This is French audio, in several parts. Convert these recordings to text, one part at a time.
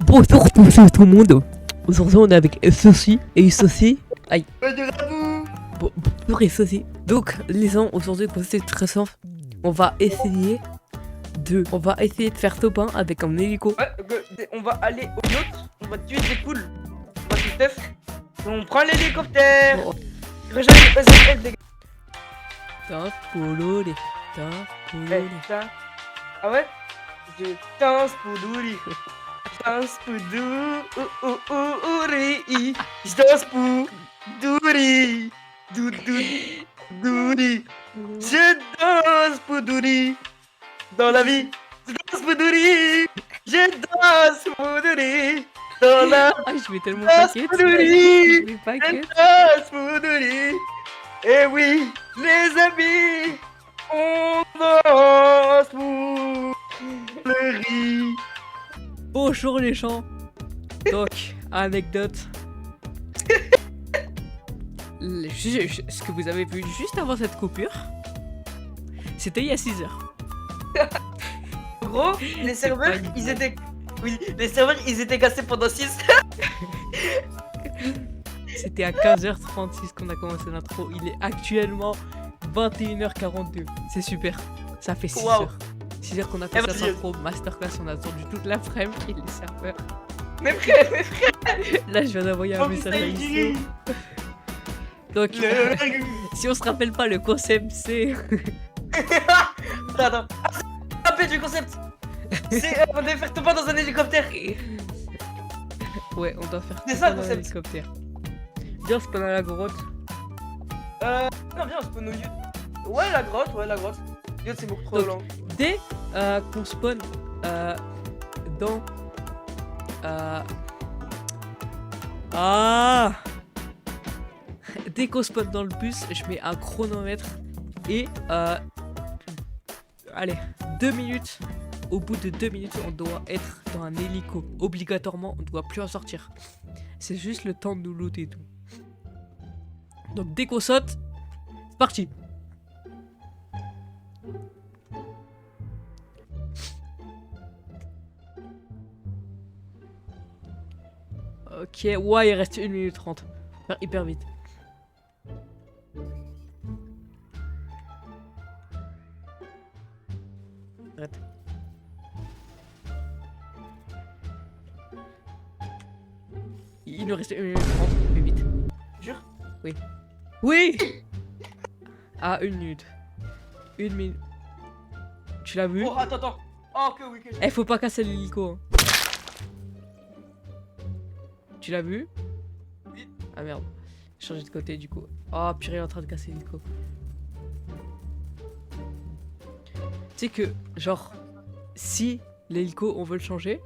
Bonjour tout le monde. Aujourd'hui on est avec Sophie et Sophie. Aïe. Bonjour et Sophie. Donc les gens, aujourd'hui c'est très simple. On va essayer de faire top 1 avec un hélico. Ouais, on va aller au yacht, on va tuer des poules. On va tout faire. On prend l'hélicoptère. Oh. Rejoins les gars. Ta pololé. Ta pololé. Ah ouais? Je danse pour Douri. Je danse pour Douri. Je danse pour Douri. Douri. Je danse pour Douri. Dans la vie, je danse pour Douri. Je danse pour Douri. Dans la Ah, je vais tellement danse paquet. pour Douri. Je vais paquet. Je danse pour Douri. Et oui, les amis, on danse pour le riz. Bonjour les gens. Donc, anecdote. Ce que vous avez vu juste avant cette coupure, c'était il y a 6 heures. En gros, les serveurs, pas ils étaient... Oui, les serveurs, ils étaient cassés pendant 6 heures. C'était à 15h36 qu'on a commencé l'intro. Il est actuellement 21h42. C'est super. Ça fait 6 Wow. heures. 6 heures qu'on a fait Eh, cette vas-y. intro. Masterclass, on a attendu toute l'après-midi et les serveurs. Mais frère, Là, je viens d'envoyer un message à Issou. Donc, si on se rappelle pas, le concept c'est. Attends. Rappelle du concept. C'est on devait faire tout pas dans un hélicoptère. Ouais, on doit faire C'est ça, le dans un concept. hélicoptère. Viens, c'est pas dans la grotte. Non, viens, on spawn au yacht. Ouais, la grotte. Yacht, c'est beaucoup trop Donc, lent. Dès qu'on spawn dans. Dès qu'on spawn dans le bus, je mets un chronomètre et allez, 2 minutes. Au bout de 2 minutes, on doit être dans un hélico. Obligatoirement, on ne doit plus en sortir. C'est juste le temps de nous looter et tout. Donc dès qu'on saute, c'est parti. Ok, ouais, il reste 1 minute 30. Faut faire hyper vite. Arrête. Il nous reste 1 minute 30, plus vite. Jure? Oui. Oui. Ah, 1 minute. 1 minute. Tu l'as vu? Oh, attends. Oh, que oui, que Eh, faut pas casser l'hélico. Hein. Tu l'as vu? Oui. Ah merde. J'ai changé de côté du coup. Oh purée, il est en train de casser l'hélico. Tu sais que, genre, si l'hélico on veut le changer,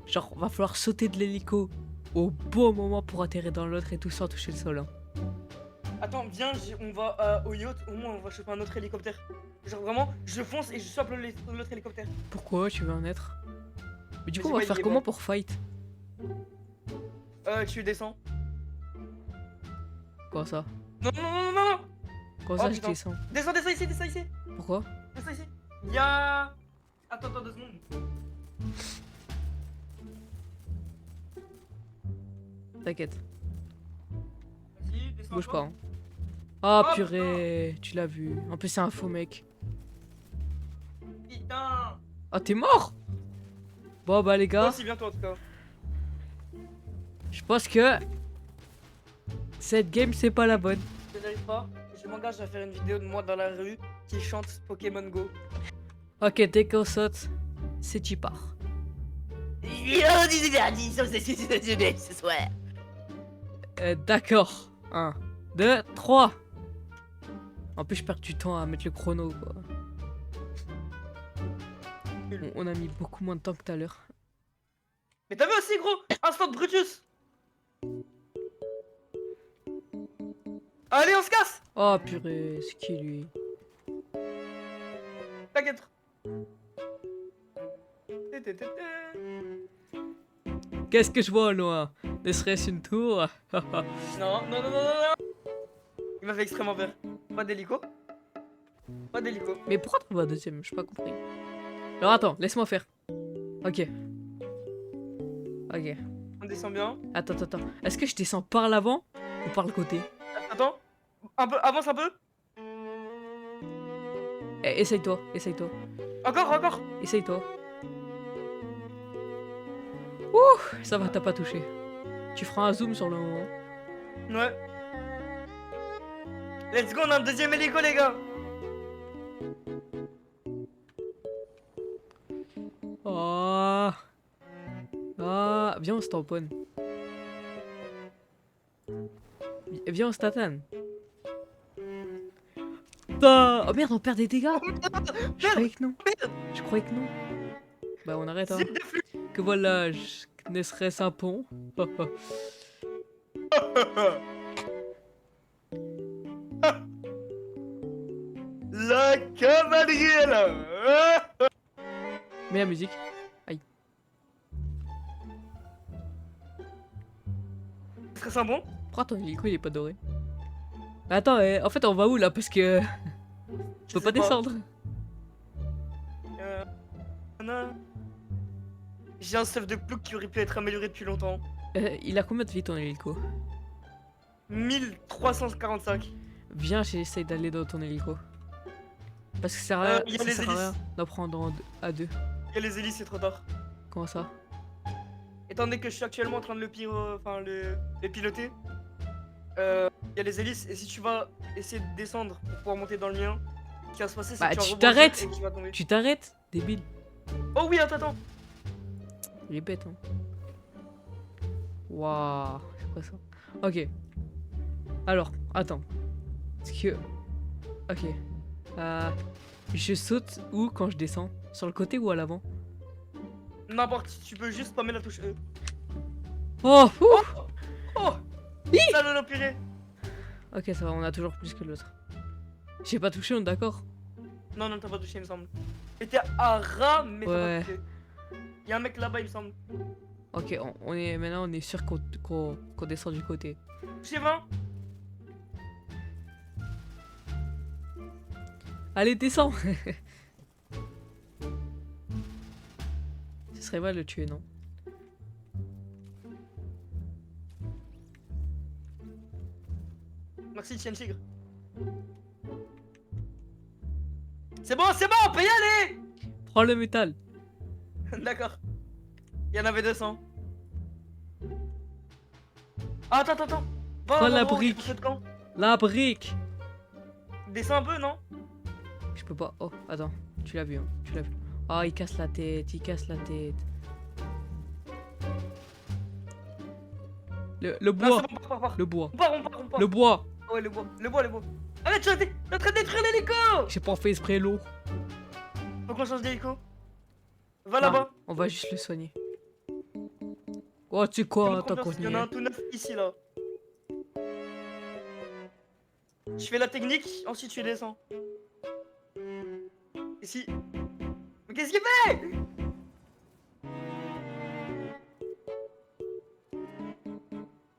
genre, va falloir sauter de l'hélico au bon moment pour atterrir dans l'autre et tout sans toucher le sol. Hein. Attends, viens, on va au yacht, au moins on va choper un autre hélicoptère. Genre vraiment, je fonce et je chope l'autre hélicoptère. Pourquoi tu veux en être? Mais du coup, Vas-y, on va ouais, faire il est comment bon. pour fight? Tu descends. Quoi ça? Non. Quoi Oh, ça, je putain. descends? Descends ici. Pourquoi? Descends ici. Y'a... Attends 2 secondes. T'inquiète, Vas-y, descends. bouge pas. encore. Hein. Ah Oh, purée, tu l'as vu. En plus, c'est un faux mec. Putain. Ah, t'es mort? Bon, bah, les Toi gars, aussi bientôt en tout cas. je pense que cette game, c'est pas la bonne. Je n'arrive pas. Je m'engage à faire une vidéo de moi dans la rue qui chante Pokémon Go. Ok, dès qu'on saute, c'est tu pars. Ce soir. D'accord. 1, 2, 3. En plus, je perds du temps à mettre le chrono, quoi. On a mis beaucoup moins de temps que tout à l'heure. Mais t'as vu aussi gros, Instant Brutus. Allez, on se casse. Oh purée, c'est qui lui? T'inquiète. Qu'est-ce que je vois au loin? Ne serait-ce une tour? Non. Il m'a fait extrêmement peur. Pas d'hélico. Mais pourquoi t'en vas deuxième? J'ai pas compris. Alors attends, laisse-moi faire. Ok. Ok. On descend bien. Attends. Est-ce que je descends par l'avant ou par le côté? Attends. Un peu, avance un peu. Essaye-toi. Encore. Essaye-toi. Ouh, ça va, t'as pas touché. Tu feras un zoom sur le moment. Ouais. Let's go, on a un deuxième hélico, les gars. Oh. Ah, viens on se tamponne. Viens on se tatane. Oh merde, on perd des dégâts. Je croyais que non. Je croyais que non. Bah on arrête hein. Zip de flux. Que voilà, ne serait-ce un pont. La cavalerie là. Mets la musique. Serait-ce un bon? Pourquoi ton hélico il est pas doré? Attends, en fait on va où là? Parce que... Je peux pas descendre. Non. J'ai un stuff de plouc qui aurait pu être amélioré depuis longtemps. Il a combien de vie ton hélico? 1345. Viens, j'essaye d'aller dans ton hélico. Parce que ça y a les sert à rien hélices. d'en prendre à deux. Il y a les hélices, c'est trop tard. Comment ça? Étant donné que je suis actuellement en train de le piloter, il y a les hélices et si tu vas essayer de descendre pour pouvoir monter dans le mien, ce qui va se passer c'est Bah que tu vas tu rebondir t'arrêtes. et que tu vas tomber. Tu t'arrêtes, débile. Oh oui, attends. Il est bête hein. Waouh, c'est quoi ça? Ok. Alors, attends. Est-ce que... Ok. Je saute où quand je descends? Sur le côté ou à l'avant? N'importe, tu peux juste spammer la touche E. Oh, ouf. Oh Salut l'empiré. Ok, ça va, on a toujours plus que l'autre. J'ai pas touché, on est d'accord? Non, t'as pas touché, il me semble. Et t'es à ras, mais Ouais. t'as pas touché. Y'a un mec là-bas, il me semble. Ok, maintenant on est sûr qu'on descend du côté. Touché 20. Allez, descends. Ce serait mal de le tuer, non? Merci, Tien Tigre. C'est bon, on peut y aller. Prends le métal. D'accord. Il y en avait 200. Ah, attends. Va Prends à la l'endroit où brique. tu fais de camp. La brique. Descends un peu, non? Je peux pas. Oh, attends. Tu l'as vu, hein. Tu l'as vu. Oh, il casse la tête. Le bois. Non, c'est bon, pars. Le bois. On part. Le bois. Ouais, le bois. Arrête, tu es en train de détruire l'hélico. J'ai pas fait exprès l'eau. Faut qu'on change d'hélico. Va Non, là-bas. on va juste le soigner. Oh, tu sais quoi? Attends qu'on Il y y en a un est. tout neuf ici, là. Je fais la technique, ensuite tu descends. Ici. Mais qu'est-ce qu'il fait?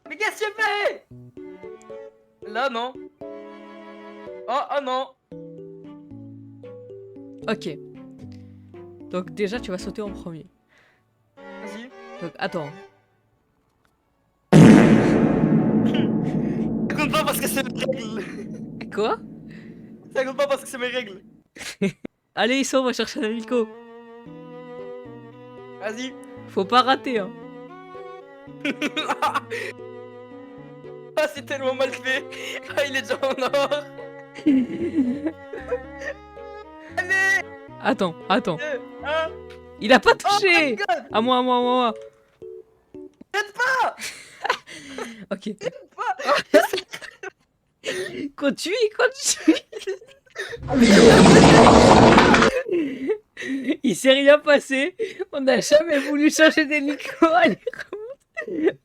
Mais qu'est-ce qu'il fait? Là, non. Oh non. Ok. Donc déjà, tu vas sauter en premier. Vas-y. Donc attends. Ça compte pas parce que c'est mes règles. Quoi? Ça compte pas parce que c'est mes règles. Allez, Issa, on va chercher un hélico. Vas-y. Faut pas rater, hein. Ah, c'est tellement mal fait. Ah, il est déjà en or. Allez. Attends. 2, 1. Il a pas Oh my touché. god. À moi. T'aides pas. Ok. Pas. Continue. Il s'est rien passé. On n'a jamais voulu changer d'hélico. Allez,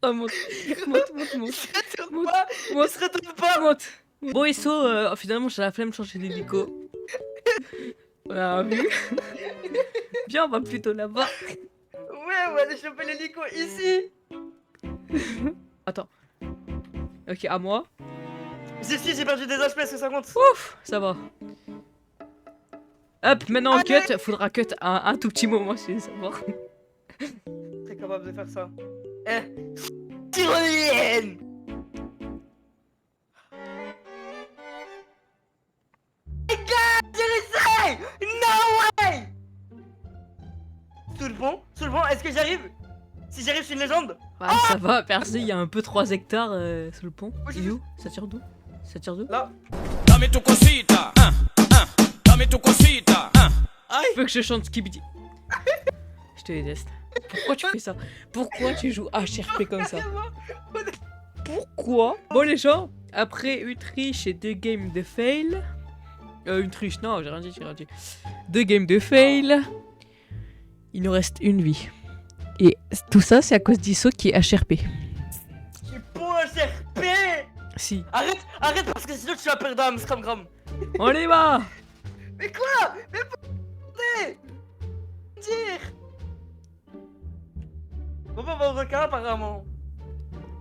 remonte. Monte. Il se retourne Monte. pas. Monte. Il se retourne pas. Monte. Bon, Isso, finalement, j'ai la flemme de changer d'hélico. On a vu. Viens, on va plutôt là-bas. Ouais, on va aller choper l'hélico ici. Attends. Ok, à moi. Si, j'ai perdu des HP, est-ce que ça compte? Ouf, ça va. Hop, maintenant on Allez. cut. Faudra cut un tout petit moment, si savoir. T'es capable de faire ça. Tyrolienne. Les gars, j'ai réussi. No way. Sous le pont, est-ce que j'arrive? Si j'arrive, je suis une légende. Ah, ça va, perso, il y a un peu 3 hectares sous le pont. Oui, Il est où? Ça tire d'où? Là. Dame tu cosita, dame tu cosita, Tu veux que je chante Skibidi? Je te déteste. Pourquoi tu fais ça? Pourquoi tu joues HRP comme ça? Pourquoi? Bon les gens, après une triche et 2 games de fail... une triche, non, j'ai rien dit. 2 games de fail... Il nous reste une vie. Et tout ça, c'est à cause d'Iso qui est HRP. J'ai pas HRP. Si. Arrête parce que sinon tu vas perdre un Scramgram. On y va! Mais quoi? Mais pourquoi dire? Bon bah, on va au requin apparemment.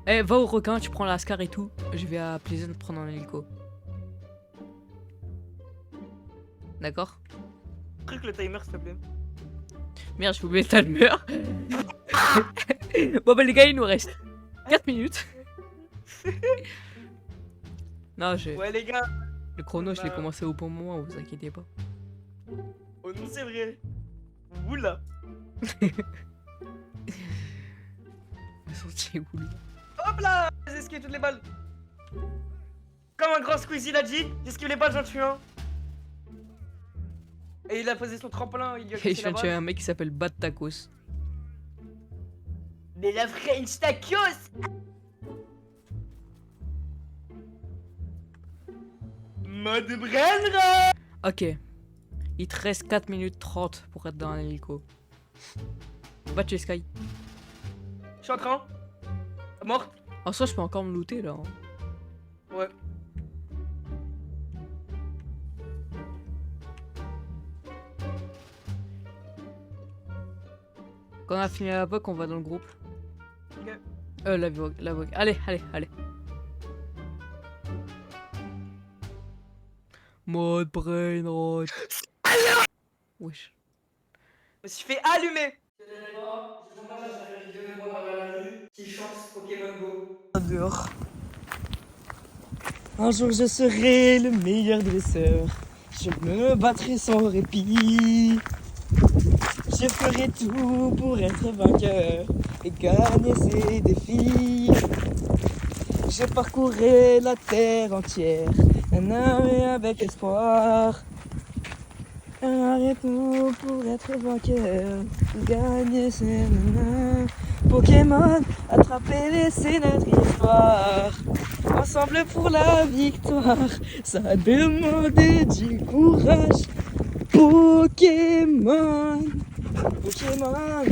Eh, va au requin, tu prends l'ascar et tout. Je vais à Pleasant prendre un hélico. D'accord? Truc le timer s'il te plaît. Merde, je oublié le timer. Bon bah les gars, il nous reste 4 minutes. Non, Ouais les gars. le chrono, je l'ai commencé au bon moment, vous inquiétez pas. Oh non c'est vrai. Oula. Me sentier où là? Hop là. J'ai esquivé toutes les balles. Comme un grand Squeezie l'a dit, j'ai esquivé les balles, j'en tue un. Et il a posé son tremplin, il lui a Et cassé je la viens de tuer balle. un mec qui s'appelle Bad Tacos. Mais la French tacos. Mode Brenner. Ok. Il te reste 4 minutes 30 pour être dans un hélico. Va tuer Sky. Je suis en train. Morte. En soi, je peux encore me looter là. Hein. Ouais. Quand on a fini la VOC, on va dans le groupe. Ok. La VOC. Allez. Mode brain rot. Wesh. Je me suis fait allumer. Qui chante Pokémon Go. Dehors. Un jour je serai le meilleur dresseur. Je me battrai sans répit. Je ferai tout pour être vainqueur et gagner ces défis. Je parcourrai la terre entière, mais avec espoir. Ferai tout pour être vainqueur, gagner ces Pokémon, attraper laisser notre histoire. Ensemble pour la victoire, ça a demandé du courage. Pokémon, Pokémon.